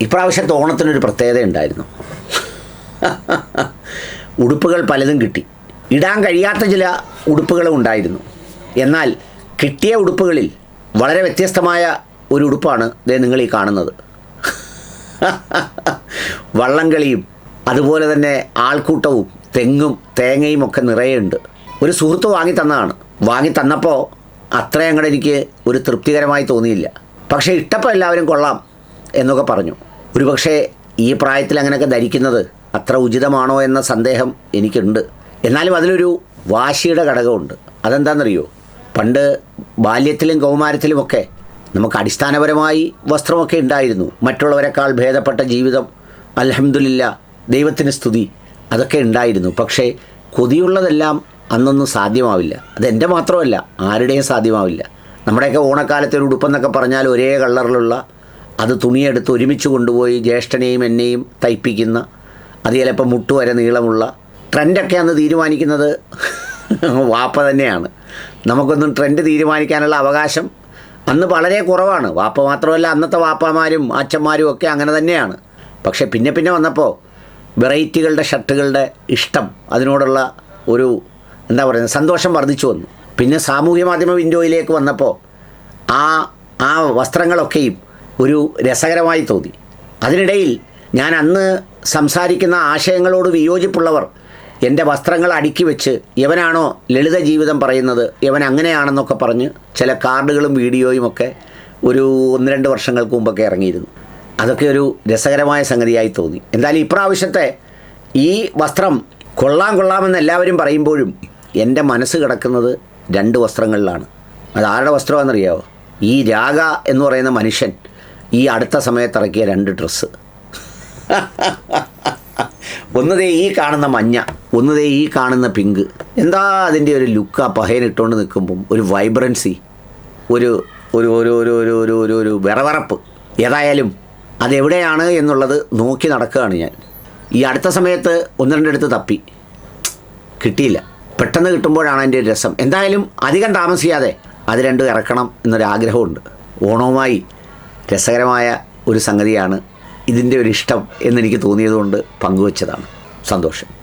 ഇപ്രാവശ്യത്തെ ഓണത്തിനൊരു പ്രത്യേകത ഉണ്ടായിരുന്നു. ഉടുപ്പുകൾ പലതും കിട്ടി. ഇടാൻ കഴിയാത്ത ചില ഉടുപ്പുകളും ഉണ്ടായിരുന്നു. എന്നാൽ കിട്ടിയ ഉടുപ്പുകളിൽ വളരെ വ്യത്യസ്തമായ ഒരു ഉടുപ്പാണ് ദേ നിങ്ങൾ ഈ കാണുന്നത്. വള്ളംകളിയും അതുപോലെ തന്നെ ആൾക്കൂട്ടവും തെങ്ങും തേങ്ങയും ഒക്കെ നിറയുണ്ട്. ഒരു സുഹൃത്ത് വാങ്ങി തന്നതാണ്. വാങ്ങി തന്നപ്പോൾ അത്രയും അങ്ങോട്ട് എനിക്ക് ഒരു തൃപ്തികരമായി തോന്നിയില്ല. പക്ഷേ ഇട്ടപ്പോൾ എല്ലാവരും കൊള്ളാം എന്നൊക്കെ പറഞ്ഞു. ഒരുപക്ഷേ ഈ പ്രായത്തിൽ അങ്ങനെയൊക്കെ ധരിക്കുന്നത് അത്ര ഉചിതമാണോ എന്ന സന്ദേഹം എനിക്കുണ്ട്. എന്നാലും അതിലൊരു വാശിയുടെ ഘടകമുണ്ട്. അതെന്താണെന്നറിയോ? പണ്ട് ബാല്യത്തിലും കൗമാരത്തിലുമൊക്കെ നമുക്ക് അടിസ്ഥാനപരമായി വസ്ത്രമൊക്കെ ഉണ്ടായിരുന്നു. മറ്റുള്ളവരെക്കാൾ ഭേദപ്പെട്ട ജീവിതം, അൽഹംദുലില്ലാ, ദൈവത്തിന് സ്തുതി, അതൊക്കെ ഉണ്ടായിരുന്നു. പക്ഷേ കൊതിയുള്ളതെല്ലാം അന്നൊന്നും സാധ്യമാവില്ല. അതെൻ്റെ മാത്രമല്ല, ആരുടെയും സാധ്യമാവില്ല. നമ്മുടെയൊക്കെ ഓണക്കാലത്തെ ഒരു ഉടുപ്പെന്നൊക്കെ പറഞ്ഞാൽ ഒരേ കളറിലുള്ള, അത് തുണിയെടുത്ത് ഒരുമിച്ച് കൊണ്ടുപോയി ജ്യേഷ്ഠനെയും എന്നെയും തയ്പ്പിക്കുന്ന, അത് ചിലപ്പോൾ മുട്ടുവരെ നീളമുള്ള ട്രെൻഡൊക്കെ അന്ന് തീരുമാനിക്കുന്നത് വാപ്പ തന്നെയാണ്. നമുക്കൊന്നും ട്രെൻഡ് തീരുമാനിക്കാനുള്ള അവകാശം അന്ന് വളരെ കുറവാണ്. വാപ്പ മാത്രമല്ല, അന്നത്തെ വാപ്പമാരും അച്ഛന്മാരും ഒക്കെ അങ്ങനെ തന്നെയാണ്. പക്ഷേ പിന്നെ പിന്നെ വന്നപ്പോൾ വെറൈറ്റികളുടെ ഷർട്ടുകളുടെ ഇഷ്ടം, അതിനോടുള്ള ഒരു എന്താ പറയുന്നത് സന്തോഷം വർദ്ധിച്ചു വന്നു. പിന്നെ സാമൂഹ്യ മാധ്യമ വിൻഡോയിലേക്ക് വന്നപ്പോൾ ആ വസ്ത്രങ്ങളൊക്കെയും ഒരു രസകരമായി തോന്നി. അതിനിടയിൽ ഞാൻ അന്ന് സംസാരിക്കുന്ന ആശയങ്ങളോട് വിയോജിപ്പുള്ളവർ എൻ്റെ വസ്ത്രങ്ങൾ അടുക്കി വെച്ച് യവനാണോ ലളിത ജീവിതം പറയുന്നത്, യവൻ അങ്ങനെയാണെന്നൊക്കെ പറഞ്ഞ് ചില കാർഡുകളും വീഡിയോയും ഒക്കെ ഒരു 1-2 വർഷങ്ങൾക്ക് മുമ്പൊക്കെ ഇറങ്ങിയിരുന്നു. അതൊക്കെ ഒരു രസകരമായ സംഗതിയായി തോന്നി. എന്തായാലും ഇപ്രാവശ്യത്തെ ഈ വസ്ത്രം കൊള്ളാമെന്ന് എല്ലാവരും പറയുമ്പോഴും എൻ്റെ മനസ്സ് കിടക്കുന്നത് 2 വസ്ത്രങ്ങളിലാണ്. അത് ആരുടെ വസ്ത്രമാണെന്നറിയാമോ? ഈ രാഗ എന്ന് പറയുന്ന മനുഷ്യൻ ഈ അടുത്ത സമയത്ത് ഇറക്കിയ 2 ഡ്രസ്സ്. ഒന്നതേ ഈ കാണുന്ന മഞ്ഞ, ഒന്നതേ ഈ കാണുന്ന പിങ്ക്. എന്താ അതിൻ്റെ ഒരു ലുക്ക്! ആ പഹയനിട്ടുകൊണ്ട് നിൽക്കുമ്പം ഒരു വൈബ്രൻസി, ഒരു ഒരു ഒരു ഒരു ഒരു ഒരു ഒരു ഒരു വിറവിറപ്പ്. ഏതായാലും അതെവിടെയാണ് എന്നുള്ളത് നോക്കി നടക്കുകയാണ് ഞാൻ. ഈ അടുത്ത സമയത്ത് 1-2 അടുത്ത് തപ്പി, കിട്ടിയില്ല. പെട്ടെന്ന് കിട്ടുമ്പോഴാണ് അതിൻ്റെ രസം. എന്തായാലും അധികം താമസിയാതെ അത് 2 ഇറക്കണം എന്നൊരാഗ്രഹമുണ്ട്. ഓണവുമായി രസകരമായ ഒരു സംഗതിയാണ് ഇതിൻ്റെ ഒരു ഇഷ്ടം എന്നെനിക്ക് തോന്നിയതുകൊണ്ട് പങ്കുവച്ചതാണ്. സന്തോഷം.